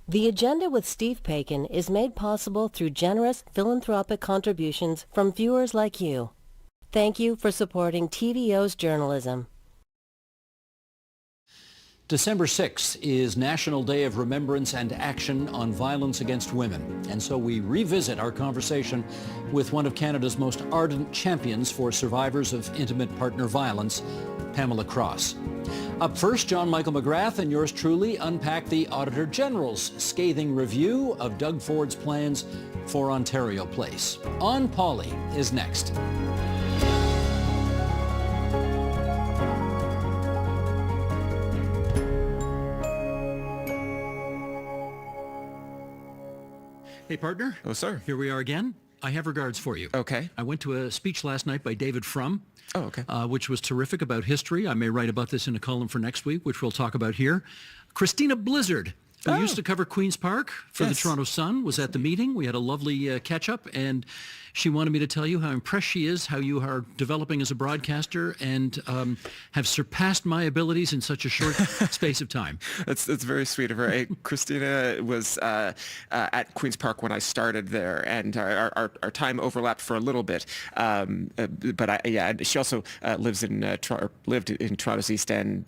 The Agenda with Steve Paikin is made possible through generous philanthropic contributions from viewers like you. Thank you for supporting TVO's journalism. December 6th is National Day of Remembrance and Action on Violence Against Women. And so we revisit our conversation with one of Canada's most ardent champions for survivors of intimate partner violence, Pamela Cross. Up first, John Michael McGrath and yours truly unpack the Auditor General's scathing review of Doug Ford's plans for Ontario Place. onpoli is next. Hey, partner. Oh, sir. Here we are again. I have regards for you. Okay. I went to a speech last night by David Frum, okay. Which was terrific about history. I may write about this in a column for next week, which we'll talk about here. Christina Blizzard, who used to cover Queen's Park for the Toronto Sun, was at the meeting. We had a lovely catch-up, and she wanted me to tell you how impressed she is, how you are developing as a broadcaster, and have surpassed my abilities in such a short space of time. That's very sweet of her. Christina was at Queen's Park when I started there, and our time overlapped for a little bit. But she also lived in Toronto's East End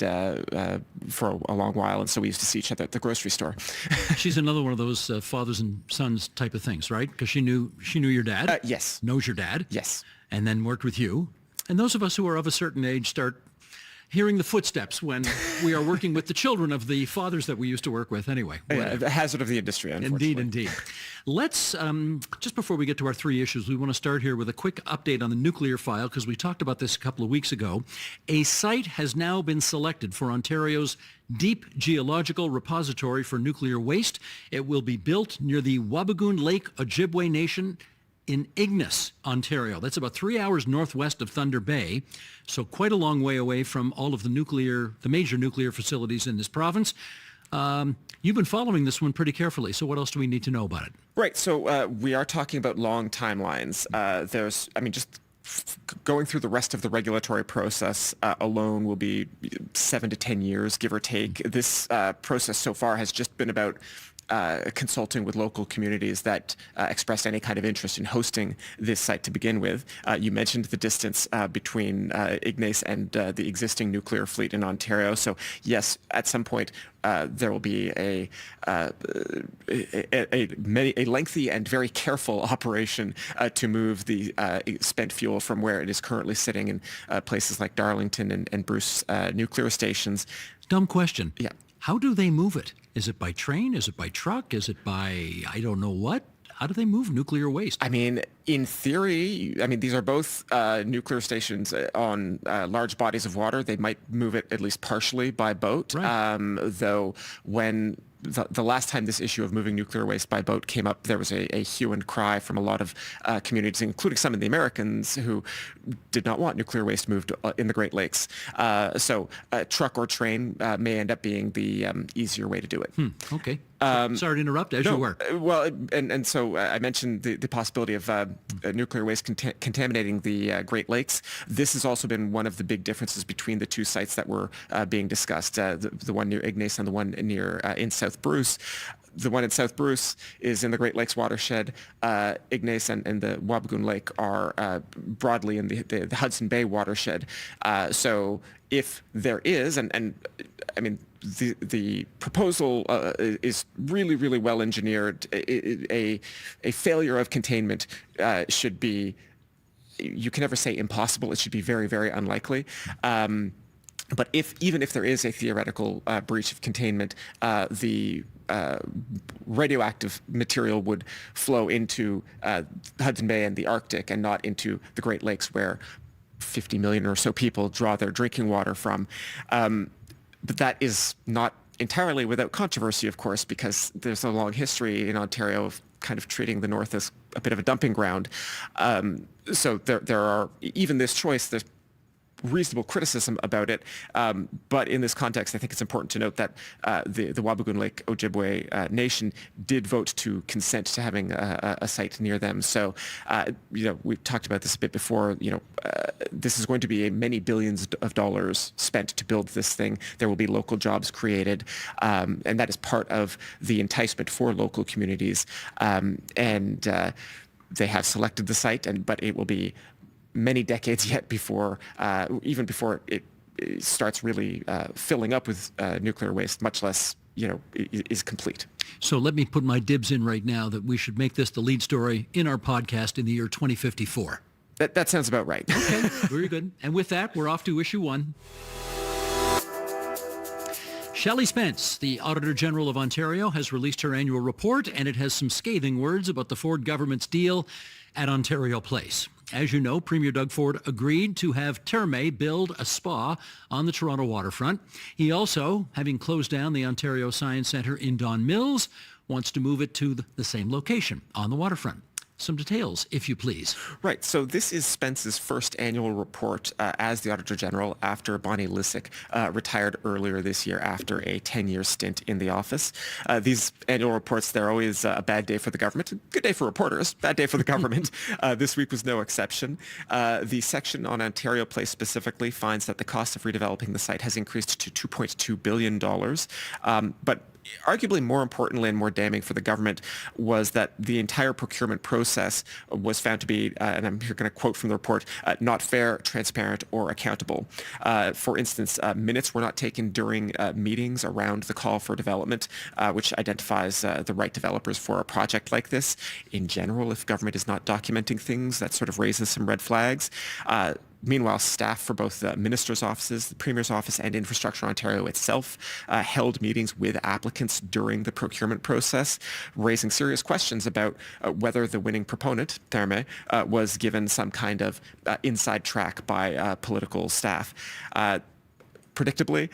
for a long while, and so we used to see each other at the grocery store. She's another one of those fathers and sons type of things, right? Because she knew your dad. Yes. Knows your dad. Yes. And then worked with you. And those of us who are of a certain age start hearing the footsteps when we are working with the children of the fathers that we used to work with anyway. The hazard of the industry, unfortunately. Indeed. Let's, just before we get to our three issues, we want to start here with a quick update on the nuclear file, because we talked about this a couple of weeks ago. A site has now been selected for Ontario's Deep Geological Repository for Nuclear Waste. It will be built near the Wabigoon Lake Ojibwe Nation in Ignis, Ontario. That's about 3 hours northwest of Thunder Bay, so quite a long way away from all of the major nuclear facilities in this province. You've been following this one pretty carefully, so what else do we need to know about it? Right, so we are talking about long timelines. Going through the rest of the regulatory process alone will be 7 to 10 years, give or take. This process so far has just been about consulting with local communities that expressed any kind of interest in hosting this site to begin with. You mentioned the distance between Ignace and the existing nuclear fleet in Ontario. So yes, at some point there will be a lengthy and very careful operation to move the spent fuel from where it is currently sitting in places like Darlington and Bruce nuclear stations. Dumb question. Yeah. How do they move it? Is it by train? Is it by truck? Is it by, I don't know what? How do they move nuclear waste? I mean, in theory, these are both nuclear stations on large bodies of water. They might move it at least partially by boat, right. Though when the last time this issue of moving nuclear waste by boat came up, there was a hue and cry from a lot of communities, including some of the Americans, who did not want nuclear waste moved in the Great Lakes. So truck or train may end up being the easier way to do it. Okay. Sorry to interrupt, as you were. Well, and so I mentioned the possibility of nuclear waste contaminating the Great Lakes. This has also been one of the big differences between the two sites that were being discussed, the one near Ignace and the one near in South Bruce. The one in South Bruce is in the Great Lakes watershed. Ignace and the Wabigoon Lake are broadly in the Hudson Bay watershed. So if there is, and I mean, the proposal is really, really well engineered. A failure of containment should be, you can never say impossible. It should be very, very unlikely. But even if there is a theoretical breach of containment, the radioactive material would flow into Hudson Bay and the Arctic and not into the Great Lakes, where 50 million or so people draw their drinking water from. But that is not entirely without controversy, of course, because there's a long history in Ontario of kind of treating the North as a bit of a dumping ground. So there are, even this choice, reasonable criticism about it. But in this context, I think it's important to note that the Wabigoon Lake Ojibwe Nation did vote to consent to having a site near them. So, we've talked about this a bit before. This is going to be many billions of dollars spent to build this thing. There will be local jobs created, and that is part of the enticement for local communities. They have selected the site, but it will be many decades yet before it starts really filling up with nuclear waste, much less, is complete. So let me put my dibs in right now that we should make this the lead story in our podcast in the year 2054. That sounds about right. Okay, very good. And with that, we're off to issue 1. Shelley Spence, the Auditor General of Ontario, has released her annual report, and it has some scathing words about the Ford government's deal at Ontario Place. As you know, Premier Doug Ford agreed to have Terme build a spa on the Toronto waterfront. He also, having closed down the Ontario Science Centre in Don Mills, wants to move it to the same location on the waterfront. Some details, if you please. Right. So this is Spence's first annual report as the Auditor General after Bonnie Lysyk retired earlier this year after a 10-year stint in the office. These annual reports, they're always a bad day for the government. Good day for reporters, bad day for the government. This week was no exception. The section on Ontario Place specifically finds that the cost of redeveloping the site has increased to $2.2 billion. But arguably more importantly and more damning for the government was that the entire procurement process was found to be, and I'm here going to quote from the report, not fair, transparent, or accountable. For instance, minutes were not taken during meetings around the call for development, which identifies the right developers for a project like this. In general, if government is not documenting things, that sort of raises some red flags. Meanwhile, staff for both the Minister's offices, the Premier's office, and Infrastructure Ontario itself held meetings with applicants during the procurement process, raising serious questions about whether the winning proponent, Terme, was given some kind of inside track by political staff. Predictably,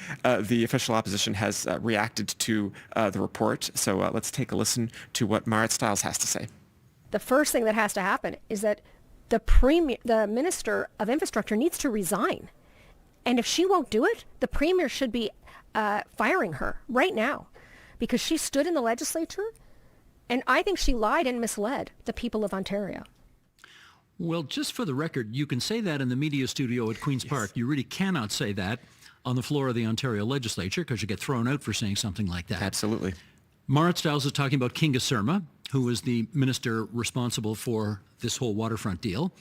the official opposition has reacted to the report. So let's take a listen to what Marit Stiles has to say. The first thing that has to happen is that the Minister of Infrastructure needs to resign. And if she won't do it, the Premier should be firing her right now because she stood in the legislature and I think she lied and misled the people of Ontario. Well, just for the record, you can say that in the media studio at Queen's Park. You really cannot say that on the floor of the Ontario legislature because you get thrown out for saying something like that. Absolutely. Marit Stiles is talking about Kinga Surma, who is the minister responsible for this whole waterfront deal.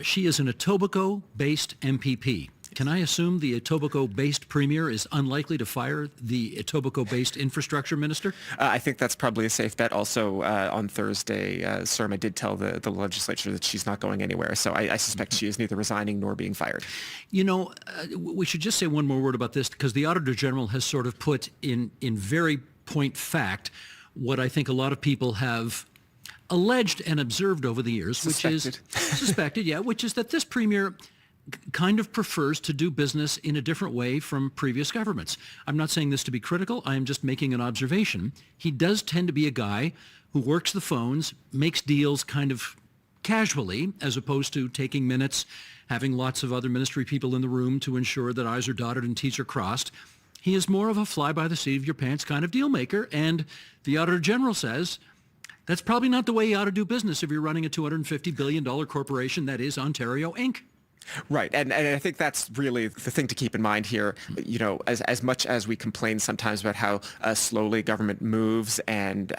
She is an Etobicoke-based MPP. Can I assume the Etobicoke-based premier is unlikely to fire the Etobicoke-based infrastructure minister? I think that's probably a safe bet. Also, on Thursday, Surma did tell the legislature that she's not going anywhere. So I suspect she is neither resigning nor being fired. We should just say one more word about this because the Auditor General has sort of put in very point fact what I think a lot of people have alleged and observed over the years, which is that this premier kind of prefers to do business in a different way from previous governments. I'm not saying this to be critical. I am just making an observation. He does tend to be a guy who works the phones, makes deals kind of casually, as opposed to taking minutes, having lots of other ministry people in the room to ensure that I's are dotted and T's are crossed. He is more of a fly-by-the-seat-of-your-pants kind of deal maker, and the Auditor General says that's probably not the way you ought to do business if you're running a $250 billion corporation that is Ontario Inc. Right, and I think that's really the thing to keep in mind here. As much as we complain sometimes about how slowly government moves, and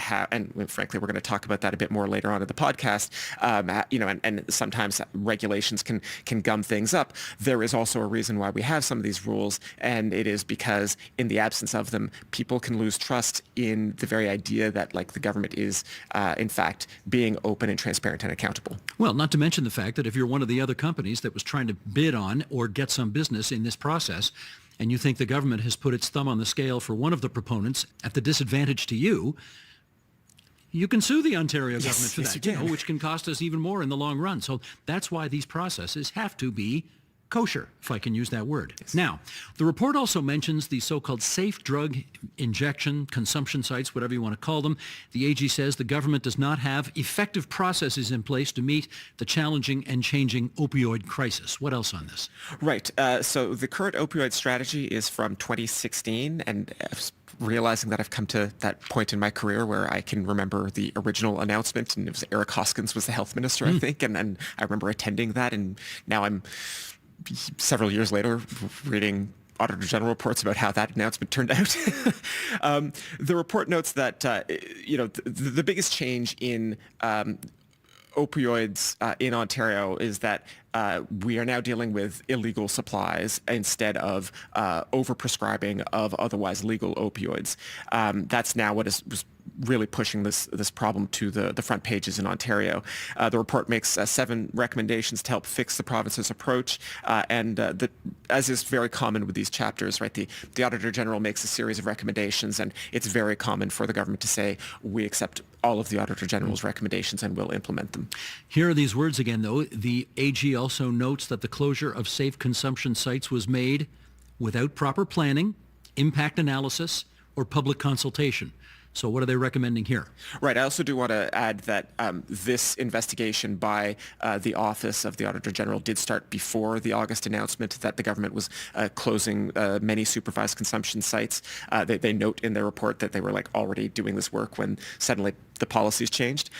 frankly, we're going to talk about that a bit more later on in the podcast. And sometimes regulations can gum things up. There is also a reason why we have some of these rules, and it is because in the absence of them, people can lose trust in the very idea that the government is, in fact, being open and transparent and accountable. Well, not to mention the fact that if you're one of the other companies that was trying to bid on or get some business in this process, and you think the government has put its thumb on the scale for one of the proponents at the disadvantage to you, you can sue the Ontario government for that, which can cost us even more in the long run. So that's why these processes have to be kosher, if I can use that word. Yes. Now, the report also mentions the so-called safe drug injection consumption sites, whatever you want to call them. The AG says the government does not have effective processes in place to meet the challenging and changing opioid crisis. What else on this? Right. So the current opioid strategy is from 2016, and realizing that I've come to that point in my career where I can remember the original announcement, and it was Eric Hoskins was the health minister, I think, and I remember attending that, and now I'm several years later reading Auditor General reports about how that announcement turned out. The report notes that the biggest change in opioids in Ontario is that we are now dealing with illegal supplies instead of overprescribing of otherwise legal opioids. That's now what was really pushing this problem to the front pages in Ontario. The report makes 7 recommendations to help fix the province's approach, and as is very common with these chapters, right? The Auditor General makes a series of recommendations, and it's very common for the government to say, we accept all of the Auditor General's recommendations and will implement them. Here are these words again, though. The AG also notes that the closure of safe consumption sites was made without proper planning, impact analysis, or public consultation. So what are they recommending here? Right. I also do want to add that this investigation by the Office of the Auditor General did start before the August announcement that the government was closing many supervised consumption sites. They note in their report that they were already doing this work when suddenly the policies changed.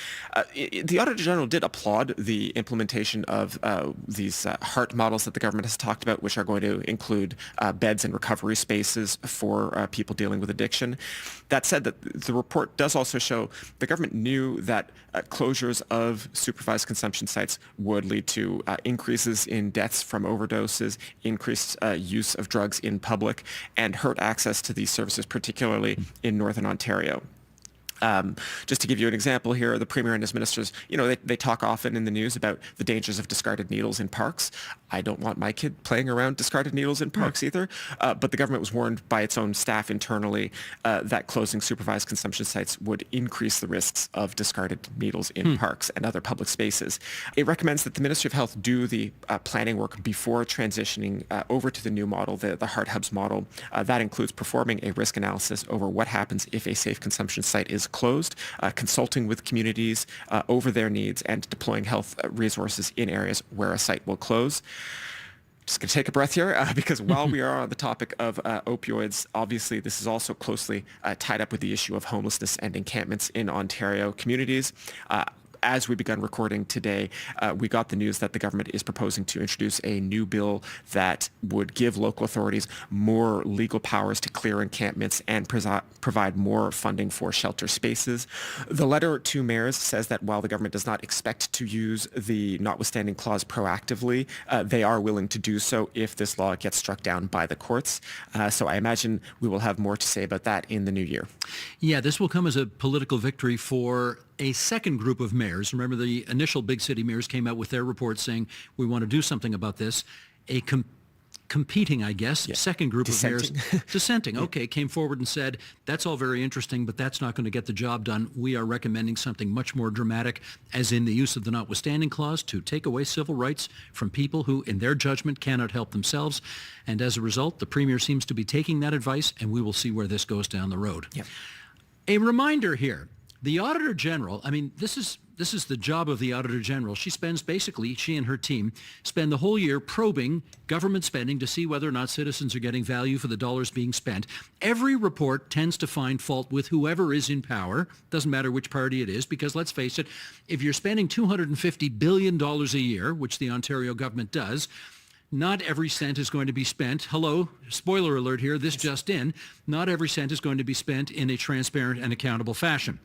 The Auditor General did applaud the implementation of these HEART models that the government has talked about, which are going to include beds and recovery spaces for people dealing with addiction. That said, the report does also show the government knew that closures of supervised consumption sites would lead to increases in deaths from overdoses, increased use of drugs in public, and hurt access to these services, particularly in Northern Ontario. Just to give you an example here, the Premier and his ministers, they talk often in the news about the dangers of discarded needles in parks. I don't want my kid playing around discarded needles in parks either. But the government was warned by its own staff internally that closing supervised consumption sites would increase the risks of discarded needles in parks and other public spaces. It recommends that the Ministry of Health do the planning work before transitioning over to the new model, the Heart Hubs model. That includes performing a risk analysis over what happens if a safe consumption site is closed, consulting with communities over their needs, and deploying health resources in areas where a site will close. Just going to take a breath here because while we are on the topic of opioids, obviously this is also closely tied up with the issue of homelessness and encampments in Ontario communities. As we begun recording today, we got the news that the government is proposing to introduce a new bill that would give local authorities more legal powers to clear encampments and provide more funding for shelter spaces. The letter to mayors says that while the government does not expect to use the notwithstanding clause proactively, they are willing to do so if this law gets struck down by the courts. So I imagine we will have more to say about that in the new year. Yeah, this will come as a political victory for a second group of mayors. Remember, the initial big city mayors came out with their report saying, we want to do something about this. A competing, I guess, second group of mayors, dissenting, okay, came forward and said, that's all very interesting, but that's not going to get the job done. We are recommending something much more dramatic, as in the use of the notwithstanding clause to take away civil rights from people who, in their judgment, cannot help themselves. And as a result, the Premier seems to be taking that advice, and we will see where this goes down the road. Yep. A reminder here. The Auditor General, this is the job of the Auditor General. She and her team spend the whole year probing government spending to see whether or not citizens are getting value for the dollars being spent. Every report tends to find fault with whoever is in power. Doesn't matter which party it is, because let's face it, if you're spending $250 billion a year, which the Ontario government does, not every cent is going to be spent. Hello, spoiler alert here, this just in. Not every cent is going to be spent in a transparent and accountable fashion.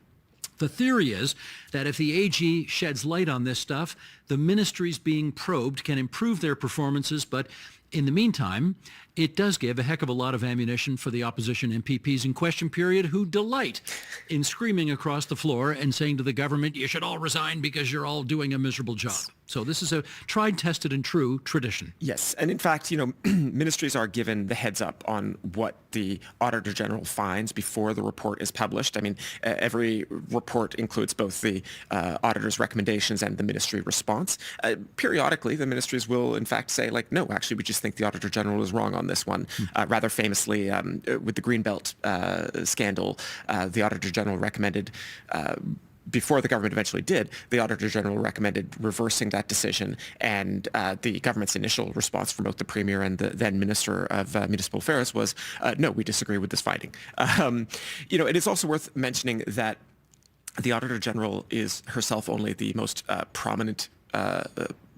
The theory is that if the AG sheds light on this stuff, the ministries being probed can improve their performances, but In the meantime, it does give a heck of a lot of ammunition for the opposition MPPs in question period who delight in screaming across the floor and saying to the government, you should all resign because you're all doing a miserable job. So this is a tried, tested, and true tradition. Yes. And in fact, ministries are given the heads up on what the Auditor General finds before the report is published. I mean, every report includes both the auditor's recommendations and the ministry response. Periodically, the ministries will, in fact, say, like, no, actually, we just think the Auditor General is wrong on this one. Rather famously, with the Greenbelt scandal, the Auditor General recommended before the government eventually did, the Auditor General recommended reversing that decision, and the government's initial response from both the Premier and the then Minister of Municipal Affairs was, no, we disagree with this finding. It is also worth mentioning that the Auditor General is herself only the most prominent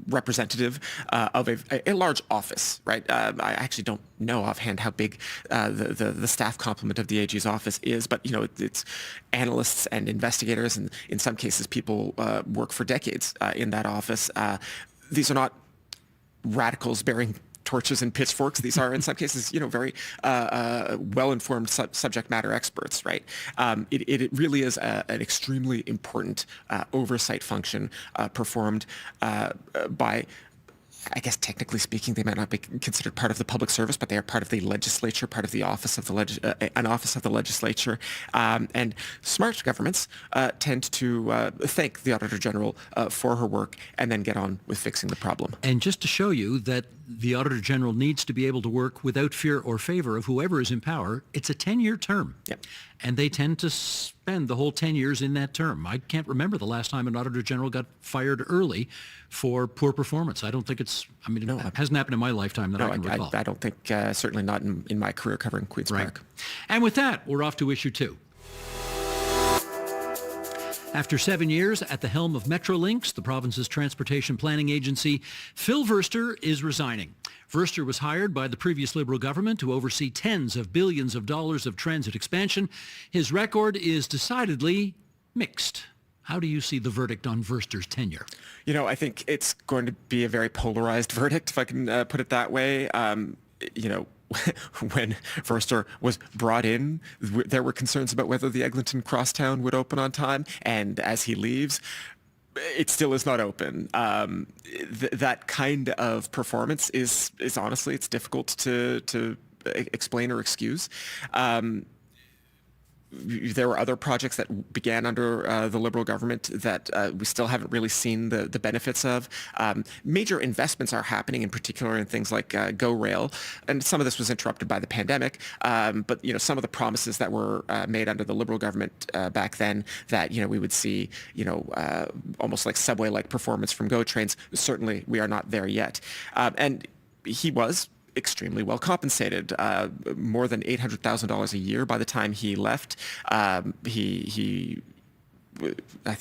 representative of a large office, right? I actually don't know offhand how big the staff complement of the AG's office is, but it's analysts and investigators, and in some cases people work for decades in that office. These are not radicals bearing torches and pitchforks. These are, in some cases, very well-informed subject matter experts, right? It really is an extremely important oversight function performed by, I guess, technically speaking, they might not be considered part of the public service, but they are part of the legislature, part of the office of the an office of the legislature. And smart governments tend to thank the Auditor General for her work and then get on with fixing the problem. And just to show you that the Auditor General needs to be able to work without fear or favor of whoever is in power, it's a 10-year term. Yep. And they tend to spend the whole 10 years in that term. I can't remember the last time an Auditor General got fired early for poor performance. I don't think it hasn't happened in my lifetime that I can recall. I don't think, certainly not in my career covering Queen's Park. And with that, we're off to issue 2. After 7 years at the helm of Metrolinx, the province's transportation planning agency, Phil Verster is resigning. Verster was hired by the previous Liberal government to oversee tens of billions of dollars of transit expansion. His record is decidedly mixed. How do you see the verdict on Verster's tenure? I think it's going to be a very polarized verdict, if I can put it that way. When Verster was brought in, there were concerns about whether the Eglinton Crosstown would open on time, and as he leaves, it still is not open. That kind of performance is honestly, it's difficult to explain or excuse. There were other projects that began under the Liberal government that we still haven't really seen the benefits of. Major investments are happening, in particular in things like Go Rail, and some of this was interrupted by the pandemic. But some of the promises that were made under the Liberal government back then, that we would see almost like subway-like performance from Go trains. Certainly, we are not there yet. And he was extremely well compensated, more than $800,000 a year by the time he left. I think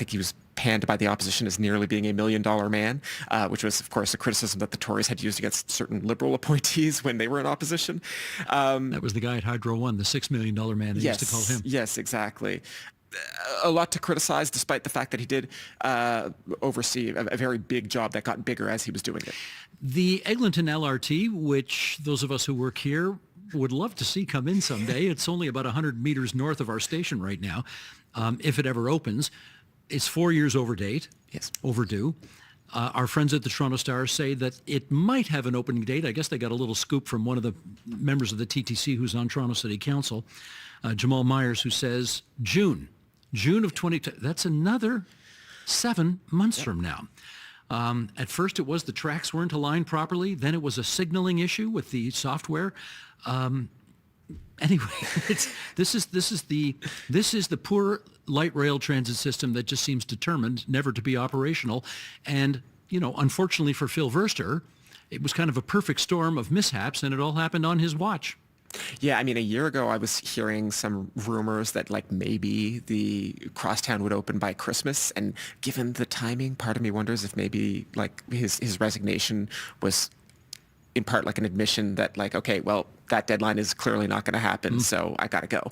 he was panned by the opposition as nearly being $1 million man, which was, of course, a criticism that the Tories had used against certain Liberal appointees when they were in opposition. That was the guy at Hydro One, the $6 million man, they used to call him. Yes, exactly. A lot to criticize, despite the fact that he did oversee a very big job that got bigger as he was doing it. The Eglinton LRT, which those of us who work here would love to see come in someday, it's only about 100 meters north of our station right now, if it ever opens. It's 4 years overdue. Our friends at the Toronto Star say that it might have an opening date. I guess they got a little scoop from one of the members of the TTC who's on Toronto City Council, Jamal Myers, who says June of 2020. That's another 7 months from now. At first it was the tracks weren't aligned properly. Then it was a signaling issue with the software. Anyway, this is the poor light rail transit system that just seems determined never to be operational. And, unfortunately for Phil Verster, it was kind of a perfect storm of mishaps, and it all happened on his watch. Yeah, a year ago I was hearing some rumors that maybe the Crosstown would open by Christmas, and given the timing, part of me wonders if maybe his resignation was in part an admission that okay, well, that deadline is clearly not going to happen, so I got to go.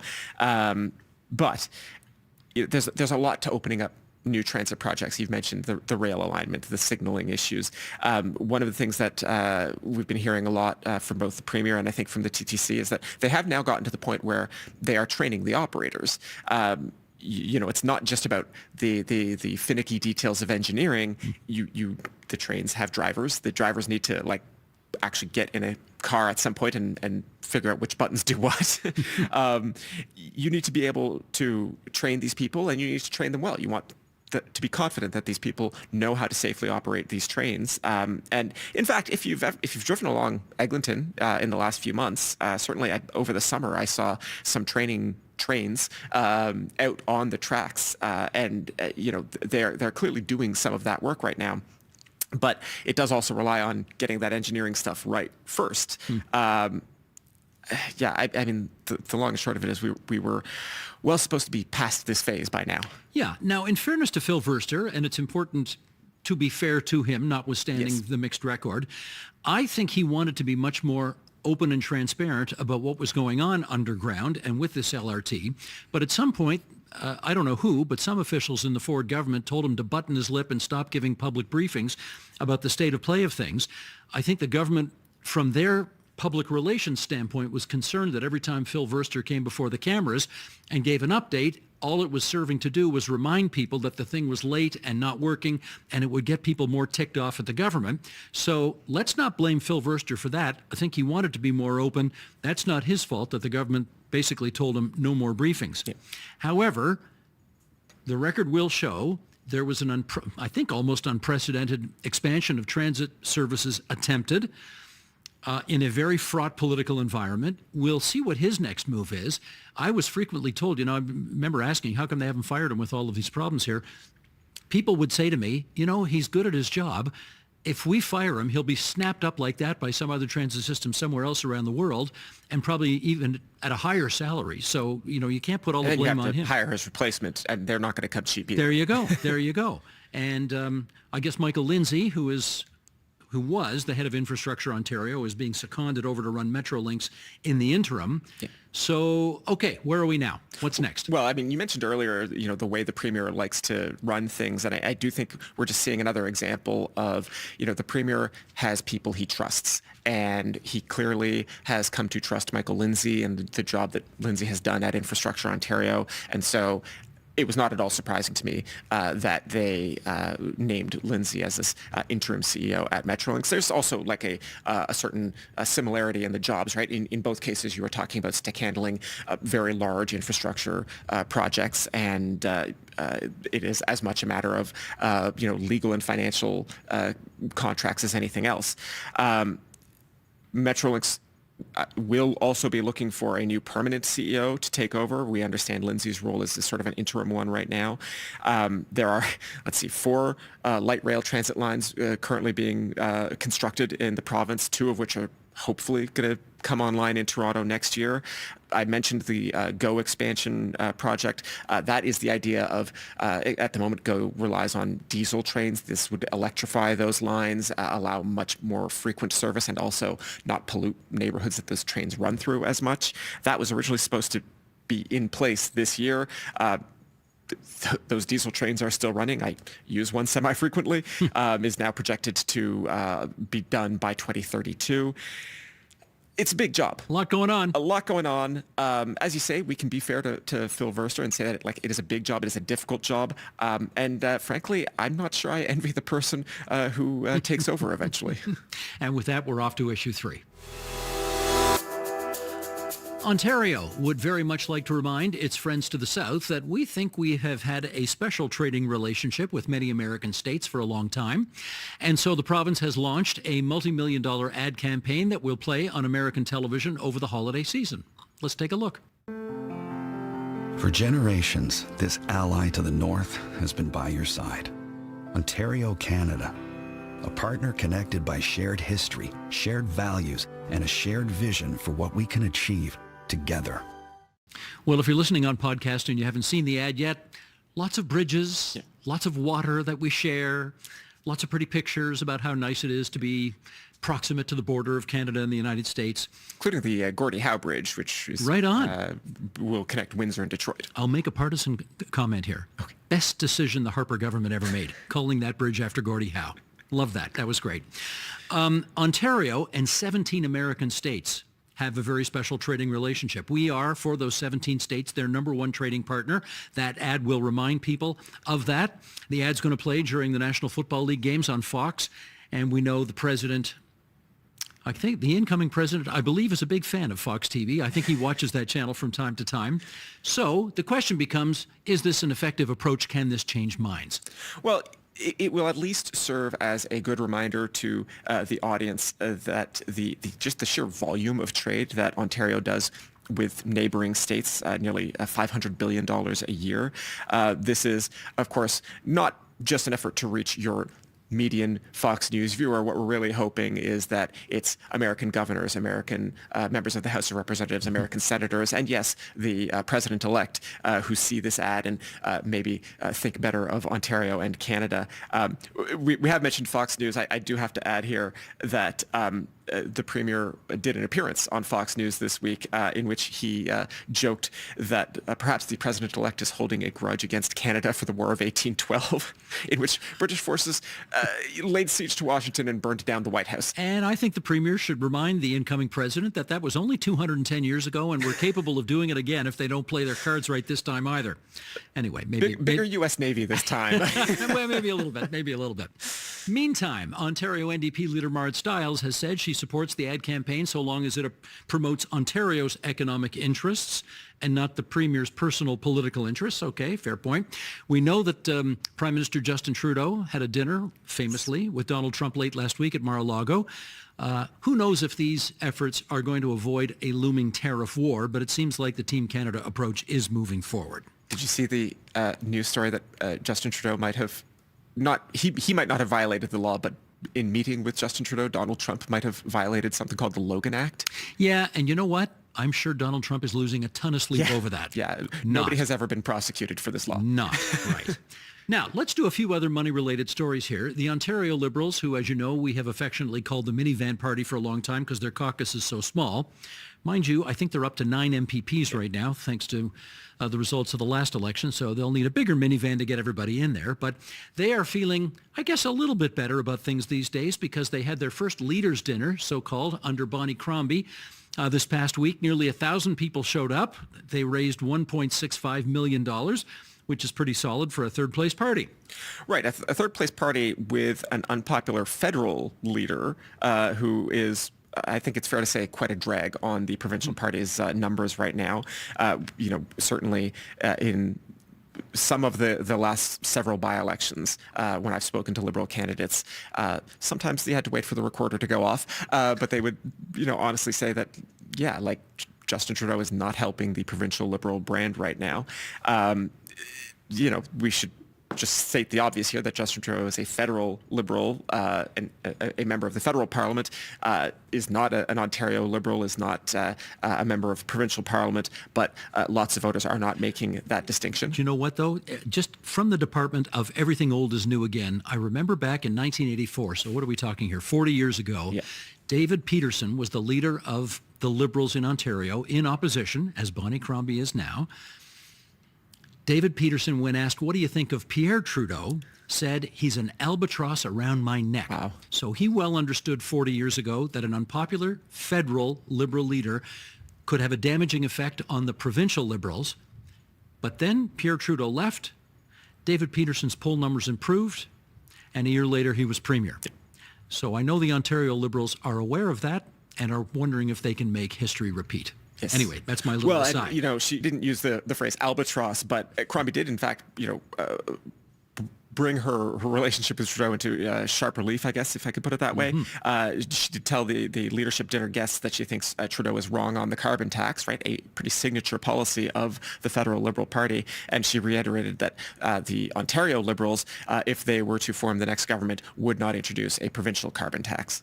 But there's a lot to opening up new transit projects. You've mentioned the rail alignment, the signaling issues. One of the things that we've been hearing a lot from both the Premier and I think from the TTC is that they have now gotten to the point where they are training the operators. It's not just about the finicky details of engineering. The trains have drivers. The drivers need to actually get in a car at some point and figure out which buttons do what. You need to be able to train these people, and you need to train them well. You want to be confident that these people know how to safely operate these trains. And in fact, if you've driven along Eglinton in the last few months, certainly over the summer, I saw some training trains out on the tracks, and they're clearly doing some of that work right now. But it does also rely on getting that engineering stuff right first. I mean, the long and short of it is we were well supposed to be past this phase by now. Yeah. Now, in fairness to Phil Verster, and it's important to be fair to him, notwithstanding the mixed record, I think he wanted to be much more open and transparent about what was going on underground and with this LRT. But at some point, I don't know who, but some officials in the Ford government told him to button his lip and stop giving public briefings about the state of play of things. I think the government, from their public relations standpoint, was concerned that every time Phil Verster came before the cameras and gave an update, all it was serving to do was remind people that the thing was late and not working, and it would get people more ticked off at the government. So let's not blame Phil Verster for that. I think he wanted to be more open. That's not his fault that the government basically told him no more briefings. Yeah. However, the record will show there was an, I think, almost unprecedented expansion of transit services attempted in a very fraught political environment. We'll see what his next move is. I was frequently told, I remember asking, how come they haven't fired him with all of these problems here? People would say to me, he's good at his job. If we fire him, he'll be snapped up like that by some other transit system somewhere else around the world, and probably even at a higher salary. So, you can't put all the blame on him. And you have to hire his replacement, and they're not going to come cheap either. There you go. There you go. And I guess Michael Lindsay, who was the head of Infrastructure Ontario, is being seconded over to run Metrolinx in the interim. Yeah. So, okay, where are we now? What's next? Well, I mean, you mentioned earlier, the way the Premier likes to run things, and I do think we're just seeing another example of, the Premier has people he trusts, and he clearly has come to trust Michael Lindsay and the job that Lindsay has done at Infrastructure Ontario, and so it was not at all surprising to me that they named Lindsay as this interim CEO at Metrolinx. There's also a certain similarity in the jobs, right? In both cases, you were talking about stick handling very large infrastructure projects, and it is as much a matter of legal and financial contracts as anything else. Metrolinx will also be looking for a new permanent CEO to take over. We understand Lindsay's role is sort of an interim one right now. There are, 4 light rail transit lines currently being constructed in the province, 2 of which are hopefully going to come online in Toronto next year. I mentioned the GO expansion project. That is the idea of, at the moment, GO relies on diesel trains. This would electrify those lines, allow much more frequent service, and also not pollute neighborhoods that those trains run through as much. That was originally supposed to be in place this year. Those diesel trains are still running. I use one semi-frequently. Is now projected to be done by 2032. It's a big job. A lot going on. A lot going on. As you say, we can be fair to Phil Verster and say that it is a big job. It is a difficult job. And frankly, I'm not sure I envy the person who takes over eventually. And with that, we're off to issue 3. Ontario would very much like to remind its friends to the south that we think we have had a special trading relationship with many American states for a long time. And so the province has launched a multi-million-dollar ad campaign that will play on American television over the holiday season. Let's take a look. For generations, this ally to the north has been by your side. Ontario, Canada. A partner connected by shared history, shared values, and a shared vision for what we can achieve together. Well, if you're listening on podcast and you haven't seen the ad yet, lots of bridges, lots of water that we share, lots of pretty pictures about how nice it is to be proximate to the border of Canada and the United States. Including the Gordie Howe Bridge, which is right on. Will connect Windsor and Detroit. I'll make a partisan comment here. Okay. best decision the Harper government ever made, calling that bridge after Gordie Howe. Love that. That was great. Ontario and 17 American states have a very special trading relationship. We are, for those 17 states, their number one trading partner. That ad will remind people of that. The ad's going to play during the National Football League games on Fox, and we know the president, I think the incoming president, I believe, is a big fan of Fox TV. I think he watches that channel from time to time. So the question becomes, is this an effective approach? Can this change minds? Well, it will at least serve as a good reminder to the audience that just the sheer volume of trade that Ontario does with neighboring states, nearly $500 billion a year. This is, of course, not just an effort to reach your median Fox News viewer. What we're really hoping is that it's American governors, American members of the House of Representatives, American senators, and yes, the president-elect who see this ad and maybe think better of Ontario and Canada. We have mentioned Fox News. I do have to add here that the Premier did an appearance on Fox News this week in which he joked that perhaps the President-elect is holding a grudge against Canada for the War of 1812, in which British forces laid siege to Washington and burned down the White House. And I think the Premier should remind the incoming president that that was only 210 years ago, and we're capable of doing it again if they don't play their cards right this time either. Anyway, maybe... Bigger U.S. Navy this time. Well, maybe a little bit. Meantime, Ontario NDP leader Marit Stiles has said she supports the ad campaign so long as it promotes Ontario's economic interests and not the Premier's personal political interests. Okay, fair point. We know that Prime Minister Justin Trudeau had a dinner, famously, with Donald Trump late last week at Mar-a-Lago. Who knows if these efforts are going to avoid a looming tariff war, but it seems like the Team Canada approach is moving forward. Did you see the news story that Justin Trudeau might have he might not have violated the law, but in meeting with Justin Trudeau, Donald Trump might have violated something called the Logan Act? Yeah, and you know what? I'm sure Donald Trump is losing a ton of sleep over that. Yeah, nobody has ever been prosecuted for this law. Not right. Now, let's do a few other money-related stories here. The Ontario Liberals, who, as you know, we have affectionately called the minivan party for a long time because their caucus is so small. Mind you, I think they're up to 9 MPPs right now, thanks to the results of the last election, so they'll need a bigger minivan to get everybody in there. But they are feeling, I guess, a little bit better about things these days because they had their first leaders' dinner, so-called, under Bonnie Crombie. This past week, nearly 1,000 people showed up. They raised $1.65 million, which is pretty solid for a third-place party. Right, a third-place party with an unpopular federal leader who is, I think it's fair to say, quite a drag on the provincial party's numbers right now. Certainly in some of the last several by-elections, when I've spoken to Liberal candidates, sometimes they had to wait for the recorder to go off, but they would, honestly say that, Justin Trudeau is not helping the provincial Liberal brand right now. We should just state the obvious here that Justin Trudeau is a federal Liberal and a member of the federal Parliament, is not an Ontario Liberal, is not a member of provincial Parliament, but lots of voters are not making that distinction. Do you know what, though? Just from the department of everything old is new again, I remember back in 1984, so what are we talking here, 40 years ago, David Peterson was the leader of the Liberals in Ontario in opposition, as Bonnie Crombie is now. David Peterson, when asked, what do you think of Pierre Trudeau, said, he's an albatross around my neck. Wow. So he well understood 40 years ago that an unpopular federal Liberal leader could have a damaging effect on the provincial Liberals. But then Pierre Trudeau left, David Peterson's poll numbers improved, and a year later he was Premier. So I know the Ontario Liberals are aware of that and are wondering if they can make history repeat. Yes. Anyway, that's my little aside. And, she didn't use the phrase albatross, but Crombie did, in fact, bring her relationship with Trudeau into sharp relief, I guess, if I could put it that way. She did tell the leadership dinner guests that she thinks Trudeau is wrong on the carbon tax, right? A pretty signature policy of the federal Liberal Party. And she reiterated that the Ontario Liberals, if they were to form the next government, would not introduce a provincial carbon tax.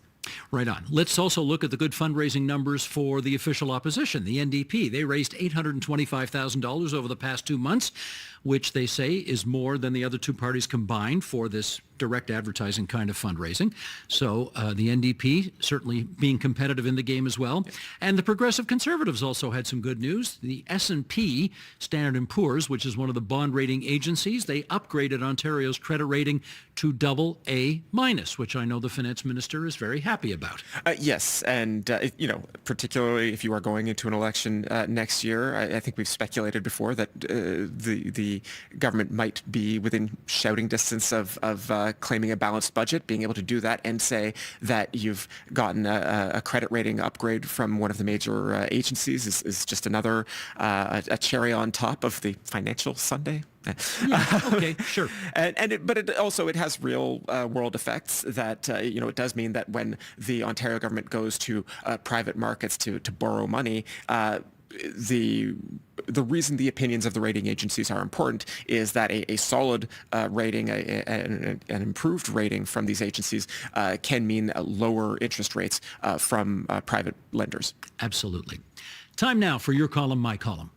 Right on. Let's also look at the good fundraising numbers for the official opposition, the NDP. They raised $825,000 over the past 2 months, which they say is more than the other two parties combined for this direct advertising kind of fundraising. So the NDP certainly being competitive in the game as well. Yeah. And the Progressive Conservatives also had some good news. The S&P, Standard & Poor's, which is one of the bond rating agencies, they upgraded Ontario's credit rating to AA-, which I know the finance minister is very happy about. Yes, and particularly if you are going into an election next year, I think we've speculated before that the government might be within shouting distance of claiming a balanced budget, being able to do that and say that you've gotten a credit rating upgrade from one of the major agencies is just another a cherry on top of the financial sundae. Yeah, okay, sure. But it also has real world effects that, it does mean that when the Ontario government goes to private markets to borrow money, the reason the opinions of the rating agencies are important is that a solid rating, an improved rating from these agencies can mean lower interest rates from private lenders. Absolutely. Time now for Your Column, My Column.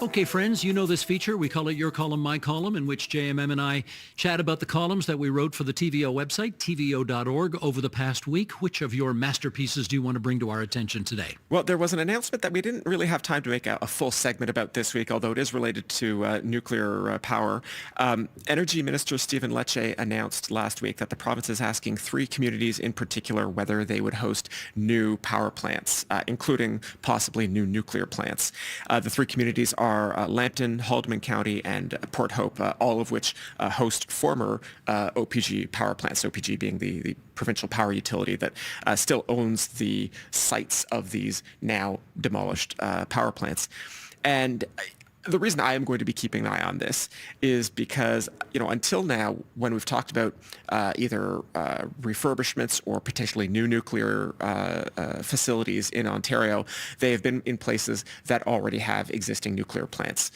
Okay, friends, you know this feature. We call it Your Column, My Column, in which JMM and I chat about the columns that we wrote for the TVO website, tvo.org, over the past week. Which of your masterpieces do you want to bring to our attention today? Well, there was an announcement that we didn't really have time to make a full segment about this week, although it is related to nuclear power. Energy Minister Stephen Lecce announced last week that the province is asking 3 communities in particular whether they would host new power plants, including possibly new nuclear plants. The 3 communities are Lambton, Haldimand County, and Port Hope, all of which host former OPG power plants, OPG being the provincial power utility that still owns the sites of these now demolished power plants. And the reason I am going to be keeping an eye on this is because, until now, when we've talked about either refurbishments or potentially new nuclear facilities in Ontario, they have been in places that already have existing nuclear plants.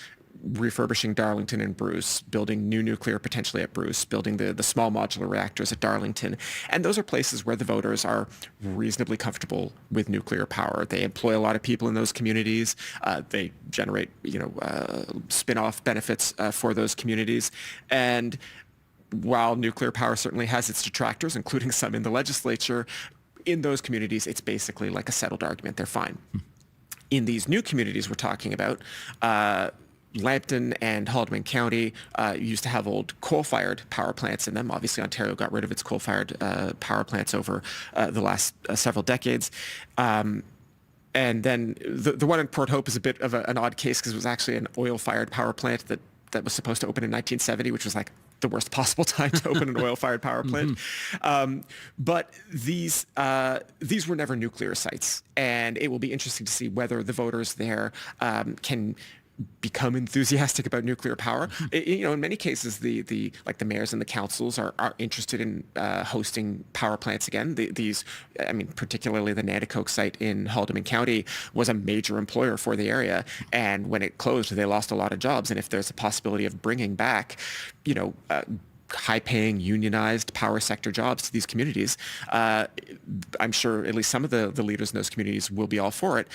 Refurbishing Darlington and Bruce, building new nuclear potentially at Bruce, building the small modular reactors at Darlington. And those are places where the voters are reasonably comfortable with nuclear power. They employ a lot of people in those communities. They generate, spin-off benefits for those communities. And while nuclear power certainly has its detractors, including some in the legislature, in those communities, it's basically like a settled argument. They're fine. In these new communities we're talking about, Lambton and Haldimand County used to have old coal-fired power plants in them. Obviously, Ontario got rid of its coal-fired power plants over the last several decades. And then the one in Port Hope is a bit of an odd case because it was actually an oil-fired power plant that was supposed to open in 1970, which was like the worst possible time to open an oil-fired power plant. But these were never nuclear sites. And it will be interesting to see whether the voters there can become enthusiastic about nuclear power. In many cases, the mayors and the councils are interested in hosting power plants again. Particularly the Nanticoke site in Haldimand County was a major employer for the area, and when it closed, they lost a lot of jobs. And if there's a possibility of bringing back, high-paying, unionized power sector jobs to these communities, I'm sure at least some of the leaders in those communities will be all for it.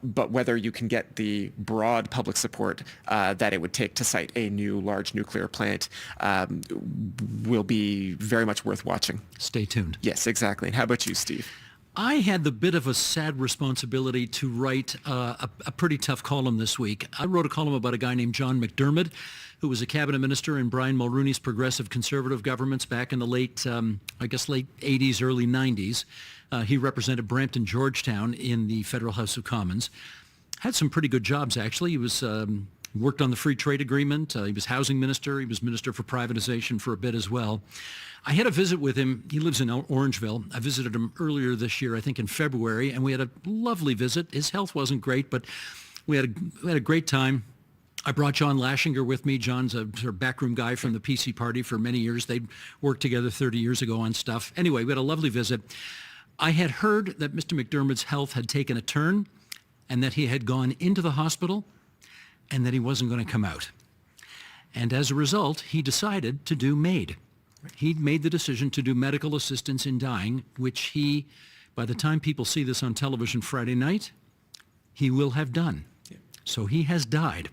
But whether you can get the broad public support that it would take to site a new large nuclear plant will be very much worth watching. Stay tuned. Yes, exactly. And how about you, Steve? I had the bit of a sad responsibility to write a pretty tough column this week. I wrote a column about a guy named John McDermott, who was a cabinet minister in Brian Mulrooney's progressive conservative governments back in the late 80s, early 90s. He represented Brampton, Georgetown in the Federal House of Commons. Had some pretty good jobs, actually. He was worked on the free trade agreement. He was housing minister. He was minister for privatization for a bit as well. I had a visit with him. He lives in Orangeville. I visited him earlier this year, I think in February, and we had a lovely visit. His health wasn't great, but we had a great time. I brought John Laschinger with me. John's a sort of backroom guy from the PC party for many years. They'd worked together 30 years ago on stuff. Anyway, we had a lovely visit. I had heard that Mr. McDermott's health had taken a turn and that he had gone into the hospital and that he wasn't going to come out. And as a result, he decided to do MAID. He made the decision to do medical assistance in dying, which by the time people see this on television Friday night, he will have done. So he has died.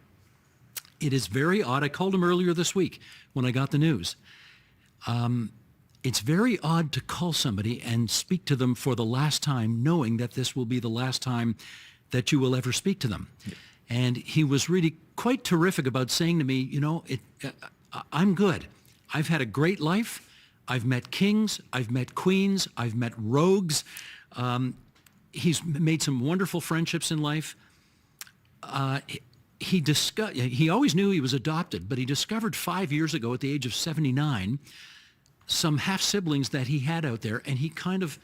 It is very odd. I called him earlier this week when I got the news. It's very odd to call somebody and speak to them for the last time, knowing that this will be the last time that you will ever speak to them. Yeah. And he was really quite terrific about saying to me, you know, I'm good. I've had a great life. I've met kings. I've met queens. I've met rogues. He's made some wonderful friendships in life. He always knew he was adopted, but he discovered 5 years ago at the age of 79 some half-siblings that he had out there, and he kind of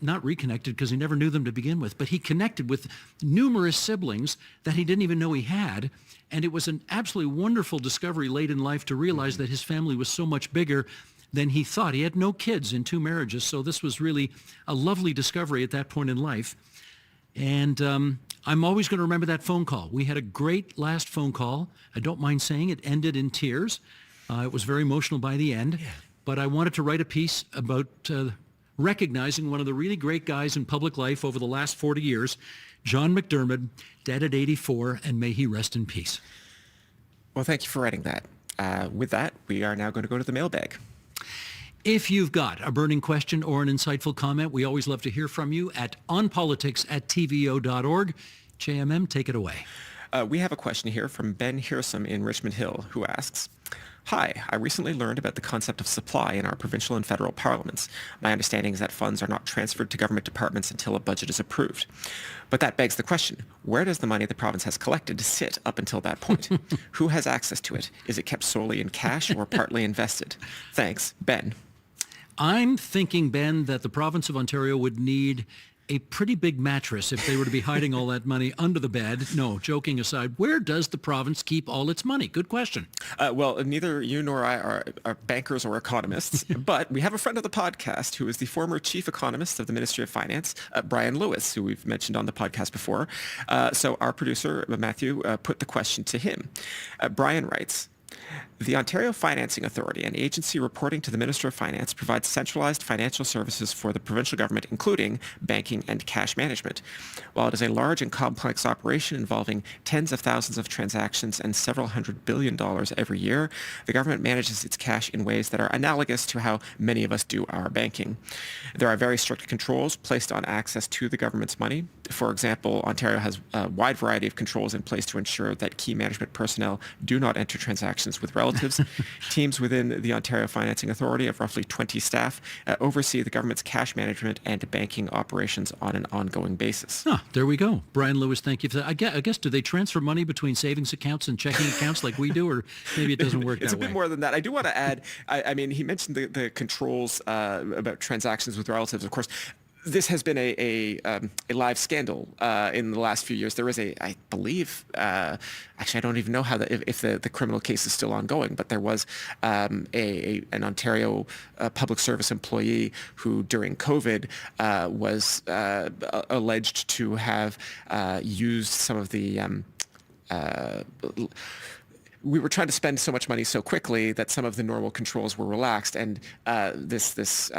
not reconnected because he never knew them to begin with, but he connected with numerous siblings that he didn't even know he had, and it was an absolutely wonderful discovery late in life to realize that his family was so much bigger than he thought. He had no kids in 2 marriages, so this was really a lovely discovery at that point in life. And I'm always going to remember that phone call. We had a great last phone call. I don't mind saying it ended in tears. It was very emotional by the end. Yeah. But I wanted to write a piece about recognizing one of the really great guys in public life over the last 40 years, John McDermott, dead at 84, and may he rest in peace. Well, thank you for writing that. With that, we are now going to go to the mailbag. If you've got a burning question or an insightful comment, we always love to hear from you at onpolitics@tvo.org. JMM, take it away. We have a question here from Ben Hearsome in Richmond Hill, who asks, "Hi, I recently learned about the concept of supply in our provincial and federal parliaments. My understanding is that funds are not transferred to government departments until a budget is approved. But that begs the question, where does the money the province has collected sit up until that point? Who has access to it? Is it kept solely in cash or partly invested? Thanks, Ben." I'm thinking, Ben, that the province of Ontario would need a pretty big mattress if they were to be hiding all that money under the bed. No, joking aside, where does the province keep all its money? Good question. Well, neither you nor I are bankers or economists, but we have a friend of the podcast who is the former chief economist of the Ministry of Finance, Brian Lewis, who we've mentioned on the podcast before. So our producer, Matthew, put the question to him. Brian writes, "The Ontario Financing Authority, an agency reporting to the Minister of Finance, provides centralized financial services for the provincial government, including banking and cash management. While it is a large and complex operation involving tens of thousands of transactions and several $100 billion every year, the government manages its cash in ways that are analogous to how many of us do our banking. There are very strict controls placed on access to the government's money. For example, Ontario has a wide variety of controls in place to ensure that key management personnel do not enter transactions with relatives. Teams within the Ontario Financing Authority of roughly 20 staff oversee the government's cash management and banking operations on an ongoing basis." There we go. Brian Lewis, thank you for that. I guess, do they transfer money between savings accounts and checking accounts like we do, or maybe it doesn't work that way? It's a bit more than that. I do want to add, I mean, he mentioned the controls about transactions with relatives. Of course, this has been a live scandal in the last few years. There is I believe, actually, I don't even know if the criminal case is still ongoing, but there was an Ontario public service employee who, during COVID, was alleged to have used some of the we were trying to spend so much money so quickly that some of the normal controls were relaxed, and this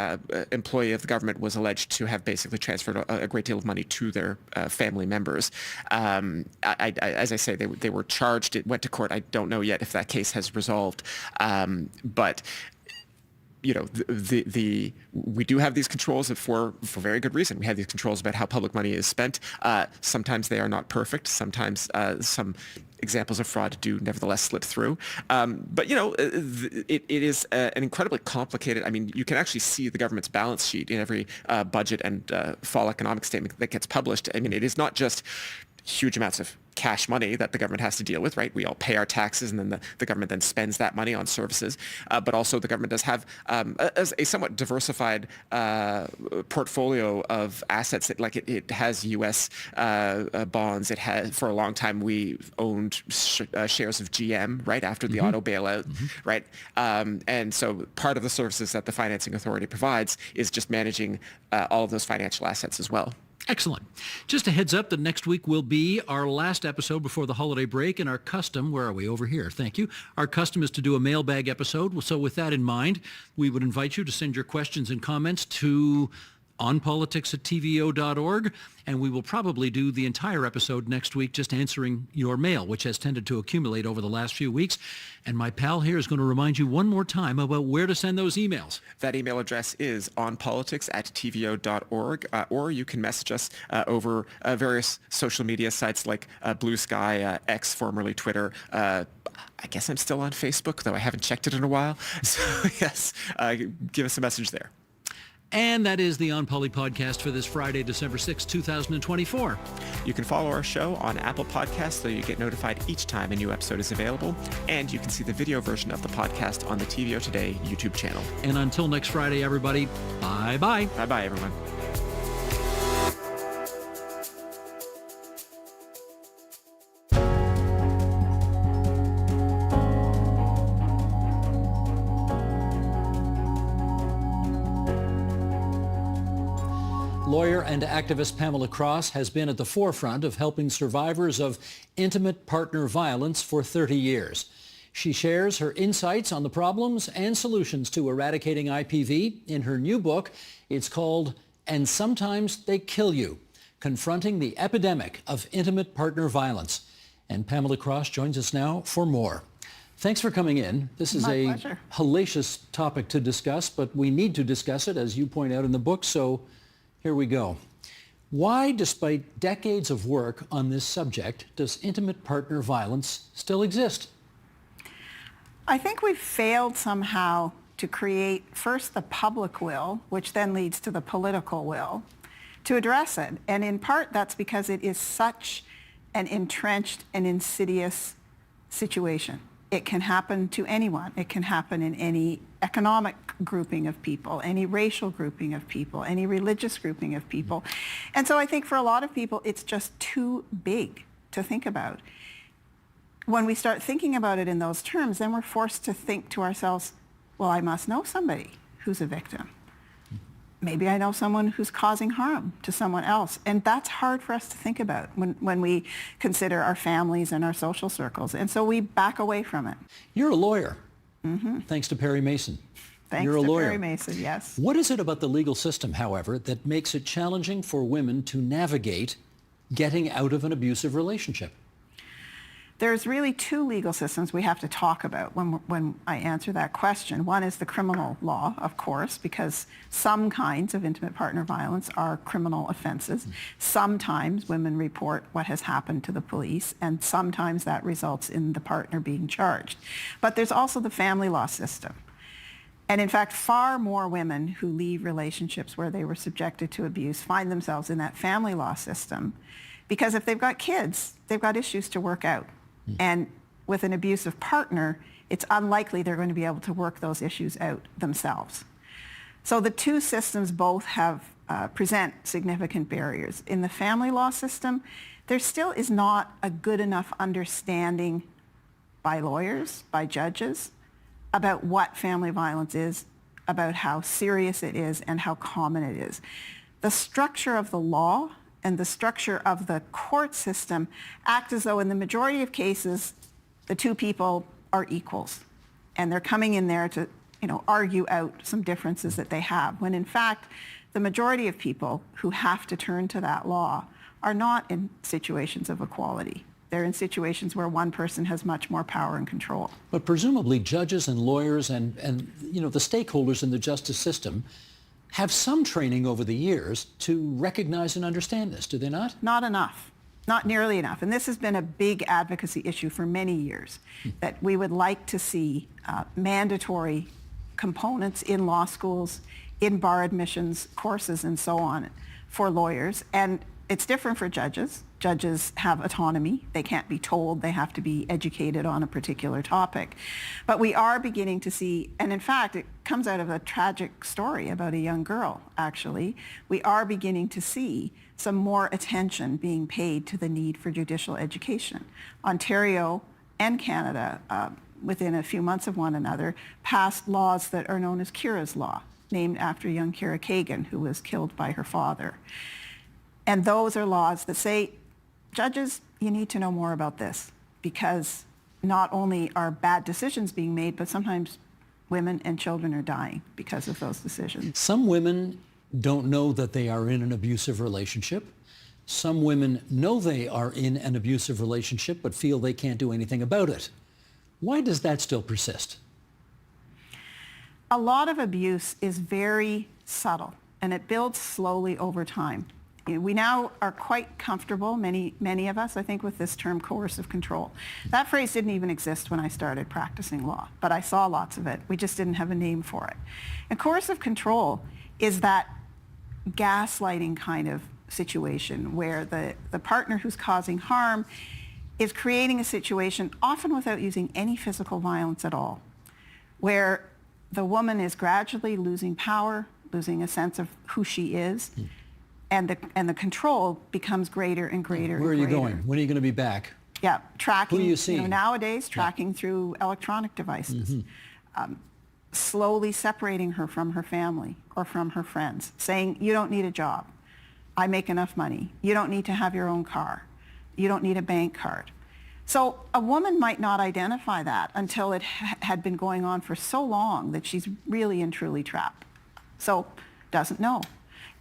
employee of the government was alleged to have basically transferred a great deal of money to their family members. As I say, they were charged. It went to court. I don't know yet if that case has resolved, but you know, we do have these controls for very good reason. We have these controls about how public money is spent. Sometimes they are not perfect. Sometimes some examples of fraud do nevertheless slip through. But, you know, it is an incredibly complicated, I mean, you can actually see the government's balance sheet in every budget and fall economic statement that gets published. I mean, it is not just huge amounts of cash money that the government has to deal with, right? We all pay our taxes, and then the government then spends that money on services. But also the government does have a somewhat diversified portfolio of assets. It has U.S. bonds. It has, for a long time, we owned shares of GM, right, after the auto bailout, right? And so part of the services that the Financing Authority provides is just managing all of those financial assets as well. Excellent. Just a heads up that next week will be our last episode before the holiday break, and our custom, where are we? Over here. Thank you. Our custom is to do a mailbag episode. So with that in mind, we would invite you to send your questions and comments to onpolitics@tvo.org, and we will probably do the entire episode next week just answering your mail, which has tended to accumulate over the last few weeks. And my pal here is going to remind you one more time about where to send those emails. That email address is onpolitics@tvo.org, or you can message us over various social media sites like Blue Sky, X, formerly Twitter. I guess I'm still on Facebook, though I haven't checked it in a while. So yes, give us a message there. And that is the On Poly podcast for this Friday, December 6, 2024. You can follow our show on Apple Podcasts so you get notified each time a new episode is available. And you can see the video version of the podcast on the TVO Today YouTube channel. And until next Friday, everybody, bye-bye. Bye-bye, everyone. Lawyer and activist Pamela Cross has been at the forefront of helping survivors of intimate partner violence for 30 years. She shares her insights on the problems and solutions to eradicating IPV in her new book. It's called And Sometimes They Kill You, Confronting the Epidemic of Intimate Partner Violence. And Pamela Cross joins us now for more. Thanks for coming in. This is a hellacious topic to discuss, but we need to discuss it, as you point out in the book, so here we go. Why, despite decades of work on this subject, does intimate partner violence still exist? I think we've failed somehow to create first the public will, which then leads to the political will, to address it. And in part, that's because it is such an entrenched and insidious situation. It can happen to anyone. It can happen in any economic grouping of people, any racial grouping of people, any religious grouping of people. And so I think for a lot of people, it's just too big to think about. When we start thinking about it in those terms, then we're forced to think to ourselves, well, I must know somebody who's a victim. Maybe I know someone who's causing harm to someone else. And that's hard for us to think about when we consider our families and our social circles. And so we back away from it. You're a lawyer, thanks to Perry Mason. Thanks You're a to lawyer. Perry Mason, yes. What is it about the legal system, however, that makes it challenging for women to navigate getting out of an abusive relationship? There's really two legal systems we have to talk about when I answer that question. One is the criminal law, of course, because some kinds of intimate partner violence are criminal offenses. Sometimes women report what has happened to the police, and sometimes that results in the partner being charged. But there's also the family law system. And in fact, far more women who leave relationships where they were subjected to abuse find themselves in that family law system, because if they've got kids, they've got issues to work out. And with an abusive partner, it's unlikely they're going to be able to work those issues out themselves. So the two systems both present significant barriers. In the family law system, there still is not a good enough understanding by lawyers, by judges, about what family violence is, about how serious it is, and how common it is. The structure of the law and the structure of the court system act as though in the majority of cases, the two people are equals. And they're coming in there to, argue out some differences that they have, when in fact, the majority of people who have to turn to that law are not in situations of equality. They're in situations where one person has much more power and control. But presumably judges and lawyers and the stakeholders in the justice system have some training over the years to recognize and understand this, do they not? Not enough. Not nearly enough. And this has been a big advocacy issue for many years, that we would like to see mandatory components in law schools, in bar admissions courses, and so on for lawyers. And it's different for judges. Judges have autonomy. They can't be told. They have to be educated on a particular topic. But we are beginning to see, and in fact, it comes out of a tragic story about a young girl, actually. We are beginning to see some more attention being paid to the need for judicial education. Ontario and Canada, within a few months of one another, passed laws that are known as Kira's Law, named after young Kira Kagan, who was killed by her father. And those are laws that say, judges, you need to know more about this, because not only are bad decisions being made, but sometimes women and children are dying because of those decisions. Some women don't know that they are in an abusive relationship. Some women know they are in an abusive relationship but feel they can't do anything about it. Why does that still persist? A lot of abuse is very subtle, and it builds slowly over time. We now are quite comfortable, many of us, I think, with this term coercive control. That phrase didn't even exist when I started practicing law, but I saw lots of it. We just didn't have a name for it. And coercive control is that gaslighting kind of situation where the partner who's causing harm is creating a situation, often without using any physical violence at all, where the woman is gradually losing power, losing a sense of who she is, and the control becomes greater and greater. Where are you going? When are you going to be back? Yeah, tracking. Who are you seeing? Nowadays, tracking through electronic devices. Slowly separating her from her family or from her friends, saying, you don't need a job. I make enough money. You don't need to have your own car. You don't need a bank card. So a woman might not identify that until it had been going on for so long that she's really and truly trapped. So doesn't know.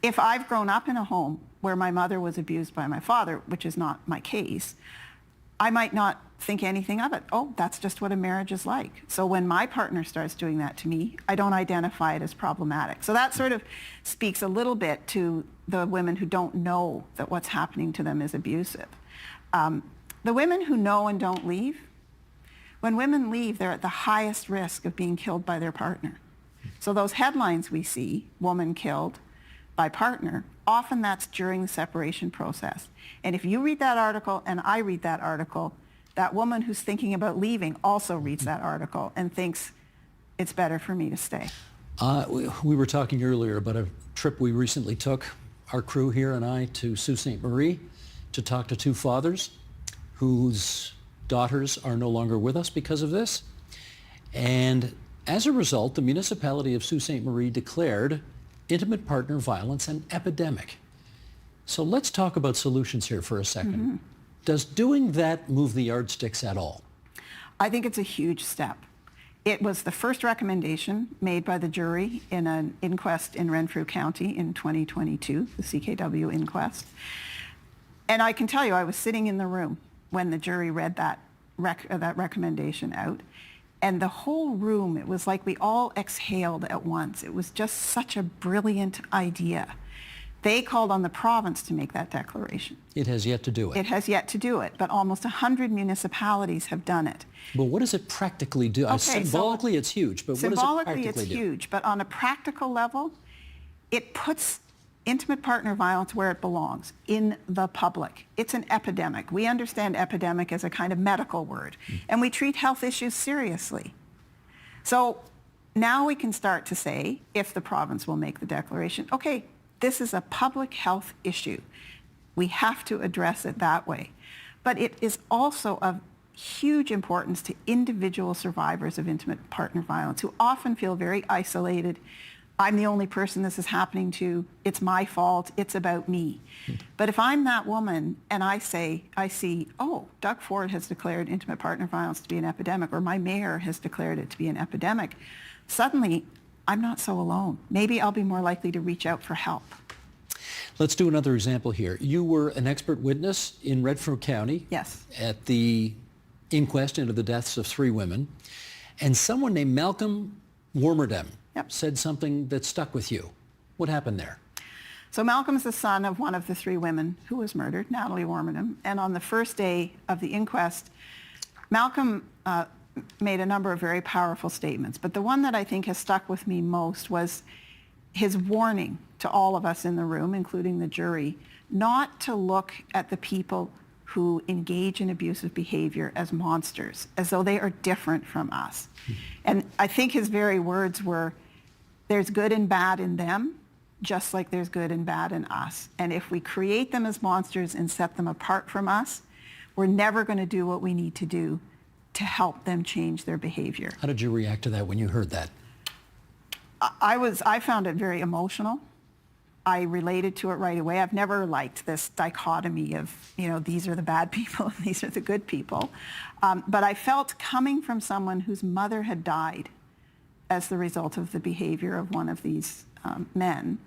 If I've grown up in a home where my mother was abused by my father, which is not my case, I might not think anything of it. Oh, that's just what a marriage is like. So when my partner starts doing that to me, I don't identify it as problematic. So that sort of speaks a little bit to the women who don't know that what's happening to them is abusive. The women who know and don't leave, when women leave, they're at the highest risk of being killed by their partner. So those headlines we see, woman killed by partner, often that's during the separation process. And if you read that article and I read that article, that woman who's thinking about leaving also reads that article and thinks it's better for me to stay. We were talking earlier about a trip we recently took, our crew here and I, to Sault Ste. Marie to talk to two fathers whose daughters are no longer with us because of this. And as a result, the municipality of Sault Ste. Marie declared intimate partner violence an epidemic. So let's talk about solutions here for a second. Does doing that move the yardsticks at all? I think it's a huge step. It was the first recommendation made by the jury in an inquest in Renfrew County in 2022, the CKW inquest. And I can tell you, I was sitting in the room when the jury read that recommendation out. And the whole room, it was like we all exhaled at once. It was just such a brilliant idea. They called on the province to make that declaration. It has yet to do it. It has yet to do it, but almost 100 municipalities have done it. But what does it practically do? Okay, symbolically, it's huge, but what does it practically do? Symbolically, it's huge, but on a practical level, it puts intimate partner violence where it belongs, in the public. It's an epidemic. We understand epidemic as a kind of medical word, and we treat health issues seriously. So now we can start to say, if the province will make the declaration, okay, this is a public health issue. We have to address it that way. But it is also of huge importance to individual survivors of intimate partner violence who often feel very isolated. I'm the only person this is happening to. It's my fault. It's about me. But if I'm that woman and I see, oh, Doug Ford has declared intimate partner violence to be an epidemic, or my mayor has declared it to be an epidemic, suddenly I'm not so alone. Maybe I'll be more likely to reach out for help. Let's do another example here. You were an expert witness in Renfrew County. Yes. At the inquest into the deaths of 3 women. And someone named Malcolm Warmerdam said something that stuck with you. What happened there? So Malcolm's the son of one of the 3 women who was murdered, Natalie Warmerdam. And on the first day of the inquest, Malcolm made a number of very powerful statements. But the one that I think has stuck with me most was his warning to all of us in the room, including the jury, not to look at the people who engage in abusive behavior as monsters, as though they are different from us. And I think his very words were, there's good and bad in them, just like there's good and bad in us. And if we create them as monsters and set them apart from us, we're never going to do what we need to do to help them change their behavior. How did you react to that when you heard that? I found it very emotional. I related to it right away. I've never liked this dichotomy of, these are the bad people and these are the good people. But I felt, coming from someone whose mother had died as the result of the behavior of one of these men,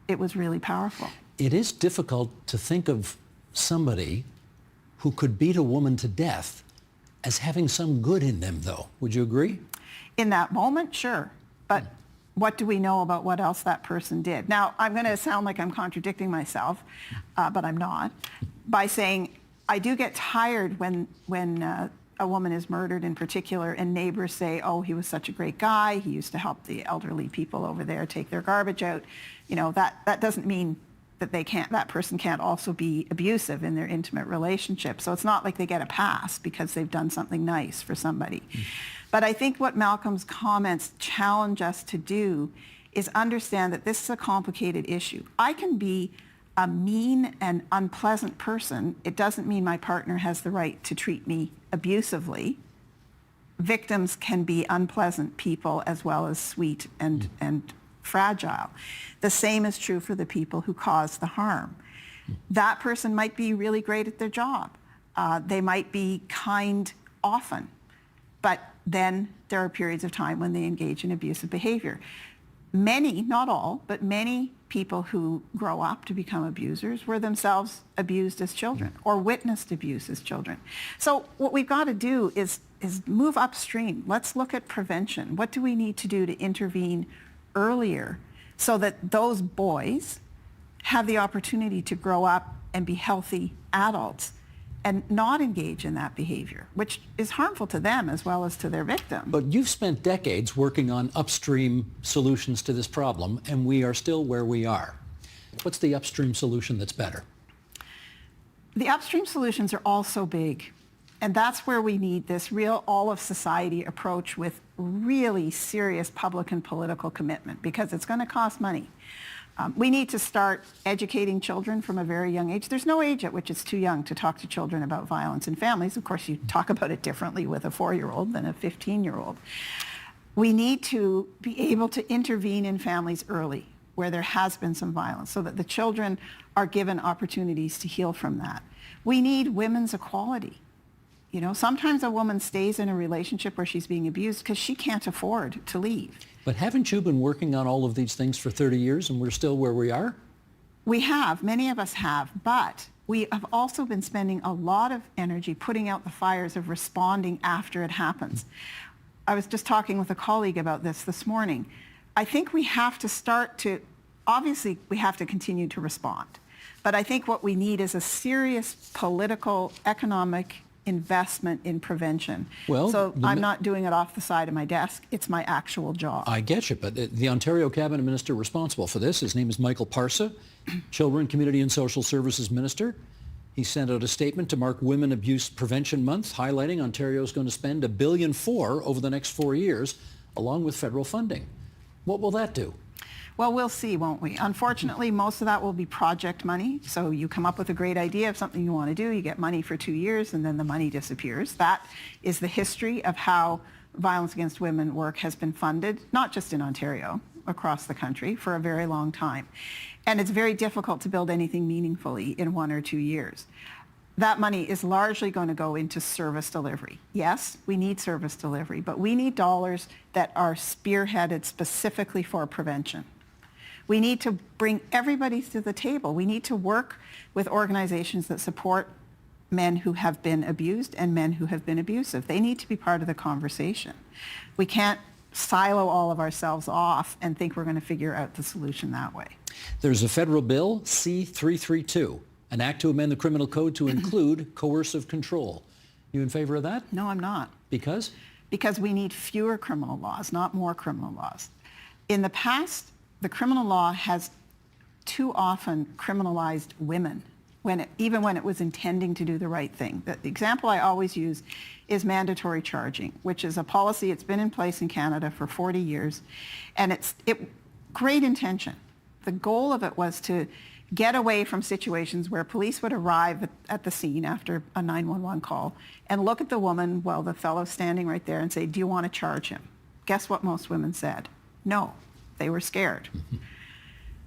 it was really powerful. It is difficult to think of somebody who could beat a woman to death as having some good in them, though. Would you agree? In that moment, sure. But what do we know about what else that person did? Now, I'm going to sound like I'm contradicting myself, but I'm not, by saying I do get tired when a woman is murdered in particular and neighbors say, oh, he was such a great guy. He used to help the elderly people over there take their garbage out. You know, that doesn't mean that that person can't also be abusive in their intimate relationship. So it's not like they get a pass because they've done something nice for somebody. But I think what Malcolm's comments challenge us to do is understand that this is a complicated issue. I can be a mean and unpleasant person. It doesn't mean my partner has the right to treat me abusively. Victims can be unpleasant people as well as sweet and fragile. The same is true for the people who cause the harm. That person might be really great at their job. They might be kind often, but then there are periods of time when they engage in abusive behavior. Many, not all, but many people who grow up to become abusers were themselves abused as children or witnessed abuse as children. So what we've got to do is move upstream. Let's look at prevention. What do we need to do to intervene earlier so that those boys have the opportunity to grow up and be healthy adults and not engage in that behavior, which is harmful to them as well as to their victim. But you've spent decades working on upstream solutions to this problem, and we are still where we are. What's the upstream solution that's better? The upstream solutions are all so big, and that's where we need this real all-of-society approach with really serious public and political commitment, because it's going to cost money. We need to start educating children from a very young age. There's no age at which it's too young to talk to children about violence in families. Of course, you talk about it differently with a 4-year-old than a 15-year-old. We need to be able to intervene in families early where there has been some violence so that the children are given opportunities to heal from that. We need women's equality. You know, sometimes a woman stays in a relationship where she's being abused because she can't afford to leave. But haven't you been working on all of these things for 30 years and we're still where we are? We have. Many of us have. But we have also been spending a lot of energy putting out the fires of responding after it happens. I was just talking with a colleague about this morning. I think we have to start to, obviously we have to continue to respond. But I think what we need is a serious political, economic investment in prevention. Well, so I'm not doing it off the side of my desk. It's my actual job. I get you, but the Ontario Cabinet Minister responsible for this, his name is Michael Parsa, Children, Community and Social Services Minister. He sent out a statement to mark Women Abuse Prevention Month, highlighting Ontario is going to spend $1.4 billion over the next 4 years, along with federal funding. What will that do? Well, we'll see, won't we? Unfortunately, most of that will be project money. So you come up with a great idea of something you want to do, you get money for 2 years, and then the money disappears. That is the history of how violence against women work has been funded, not just in Ontario, across the country for a very long time. And it's very difficult to build anything meaningfully in 1 or 2 years. That money is largely going to go into service delivery. Yes, we need service delivery, but we need dollars that are spearheaded specifically for prevention. We need to bring everybody to the table. We need to work with organizations that support men who have been abused and men who have been abusive. They need to be part of the conversation. We can't silo all of ourselves off and think we're going to figure out the solution that way. There's a federal bill, C-332, an act to amend the criminal code to include coercive control. You in favor of that? No, I'm not. Because? Because we need fewer criminal laws, not more criminal laws. In the past, the criminal law has too often criminalized women, even when it was intending to do the right thing. The example I always use is mandatory charging, which is a policy that's been in place in Canada for 40 years, and it's great intention. The goal of it was to get away from situations where police would arrive at the scene after a 911 call and look at the woman while the fellow's standing right there and say, do you want to charge him? Guess what most women said? No. They were scared.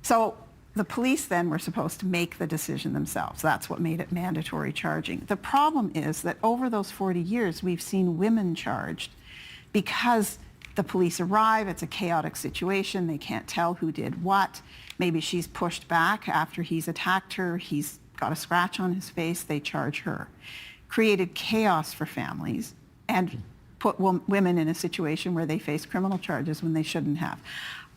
So the police then were supposed to make the decision themselves. That's what made it mandatory charging. The problem is that over those 40 years, we've seen women charged because the police arrive, it's a chaotic situation, they can't tell who did what, Maybe she's pushed back after he's attacked her. He's got a scratch on his face. They charge her. Created chaos for families and put women in a situation where they face criminal charges when they shouldn't have.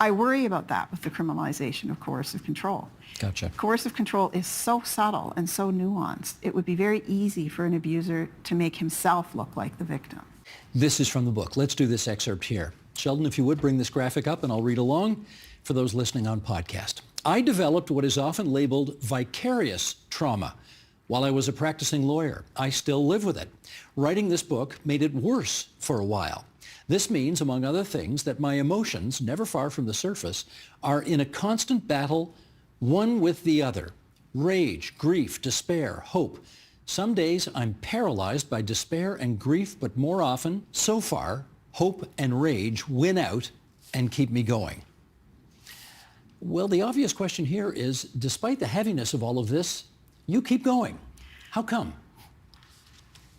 I worry about that with the criminalization of coercive control. Gotcha. Coercive control is so subtle and so nuanced. It would be very easy for an abuser to make himself look like the victim. This is from the book. Let's do this excerpt here. Sheldon, if you would bring this graphic up and I'll read along for those listening on podcast. I developed what is often labeled vicarious trauma. While I was a practicing lawyer, I still live with it. Writing this book made it worse for a while. This means, among other things, that my emotions, never far from the surface, are in a constant battle, one with the other. Rage, grief, despair, hope. Some days I'm paralyzed by despair and grief, but more often, so far, hope and rage win out and keep me going. Well, the obvious question here is, despite the heaviness of all of this, you keep going. How come?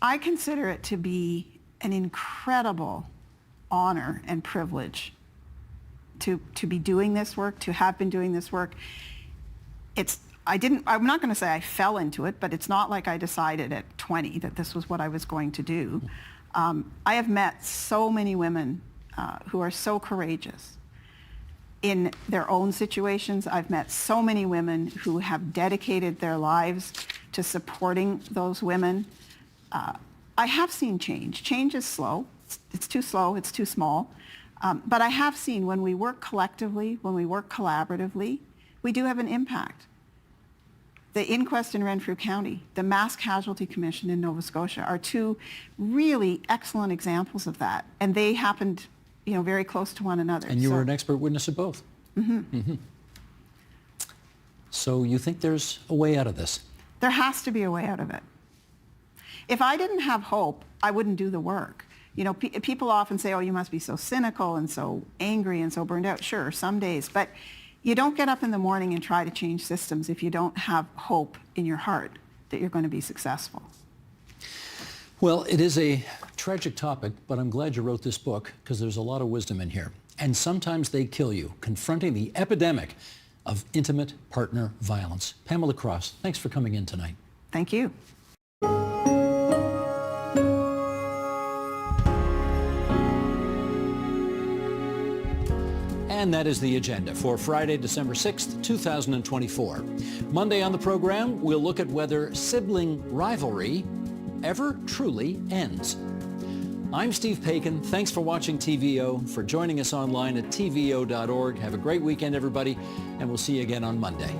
I consider it to be an incredible honor and privilege to be doing this work, to have been doing this work. I'm not going to say I fell into it, but it's not like I decided at 20 that this was what I was going to do. I have met so many women who are so courageous in their own situations. I've met so many women who have dedicated their lives to supporting those women. I have seen change. Change is slow. It's too slow. It's too small. But I have seen when we work collectively, when we work collaboratively, we do have an impact. The inquest in Renfrew County, the Mass Casualty Commission in Nova Scotia are two really excellent examples of that. And they happened, very close to one another. And you were an expert witness of both. Mm-hmm. Mm-hmm. So you think there's a way out of this? There has to be a way out of it. If I didn't have hope, I wouldn't do the work. People often say, oh, you must be so cynical and so angry and so burned out. Sure, some days. But you don't get up in the morning and try to change systems if you don't have hope in your heart that you're going to be successful. Well, it is a tragic topic, but I'm glad you wrote this book because there's a lot of wisdom in here. And sometimes they kill you. Confronting the epidemic of intimate partner violence. Pamela Cross, thanks for coming in tonight. Thank you. And that is the agenda for Friday, December 6th, 2024. Monday on the program, we'll look at whether sibling rivalry ever truly ends. I'm Steve Paikin. Thanks for watching TVO, for joining us online at tvo.org. Have a great weekend, everybody, and we'll see you again on Monday.